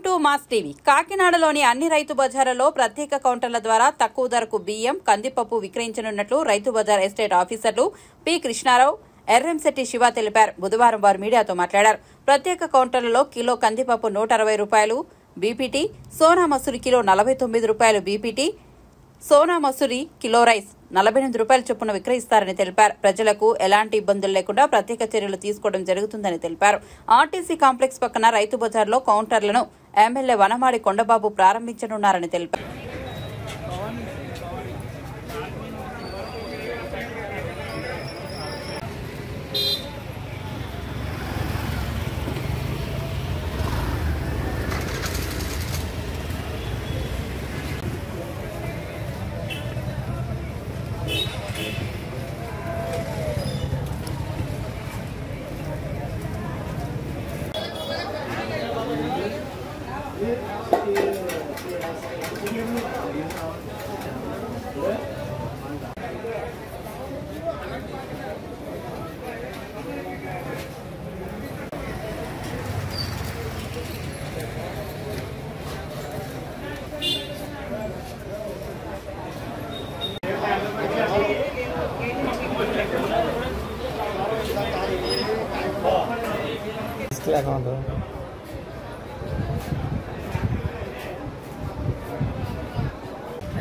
Welcome to mass TV. కాకినాడలోని అన్ని రైతు బజార్లలో ప్రత్యేక కౌంటర్ల ద్వారా తక్కువ ధరకు బియ్యం, కందిపప్పు విక్రయించనున్నట్లు రైతు బజార్ ఎస్టేట్ ఆఫీసర్లు పి కృష్ణారావు, ఎర్రంశెట్టి శివ తెలిపారు. బుధవారం వారు మీడియాతో మాట్లాడారు. ప్రత్యేక కౌంటర్లలో కిలో కందిపప్పు 160 రూపాయలు బీపీటీ, సోనా మసూరి కిలో 49 రూపాయలు BPT, Sona Masuri kilo rice 48 రూపాయల చొప్పున విక్రయిస్తారని తెలిపారు. ప్రజలకు ఎలాంటి ఇబ్బందులు లేకుండా ప్రత్యేక చర్యలు తీసుకోవడం జరుగుతుందని తెలిపారు. ఆర్టీసీ కాంప్లెక్స్ పక్కన రైతు బజార్లో కౌంటర్లను ఎమ్మెల్యే వనమాడి కొండబాబు ప్రారంభించనున్నారని తెలిపారు.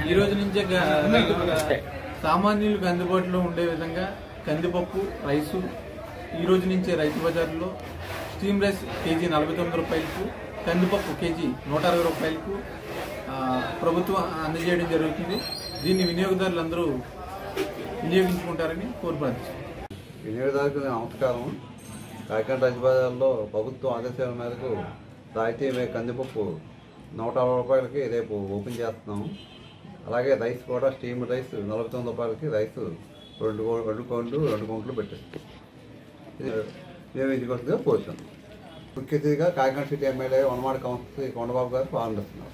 ఈ రోజు నుంచే సామాన్యులకు అందుబాటులో ఉండే విధంగా కందిపప్పు, రైసు ఈ రోజు నుంచే రైతు బజార్లో స్టీమ్ రైస్ కేజీ 49 రూపాయలకు, కందిపప్పు కేజీ 160 రూపాయలకు ప్రభుత్వం అందజేయడం జరుగుతుంది. దీన్ని వినియోగదారులందరూ వినియోగించుకుంటారని కోరుకుంటున్నాను. వినియోగదారులకు నమస్కారం. కాకినాడ రైతు బజార్లో ప్రభుత్వం ఆదేశాల మేరకు రాయితీ కందిపప్పు 160 రూపాయలకి రేపు ఓపెన్ చేస్తున్నాము. అలాగే రైస్ కూడా స్టీమ్ రైస్ 49 రూపాయలకి రైస్ రెండు కౌంట్లు పెట్టేస్తాం. వినియోగించుకోవాల్సిందిగా కోరుతున్నాం. ముఖ్య అతిథిగా కాకినాడ సిటీ ఎమ్మెల్యే వనమాడి కొండబాబు గారు ప్రారంభిస్తున్నారు.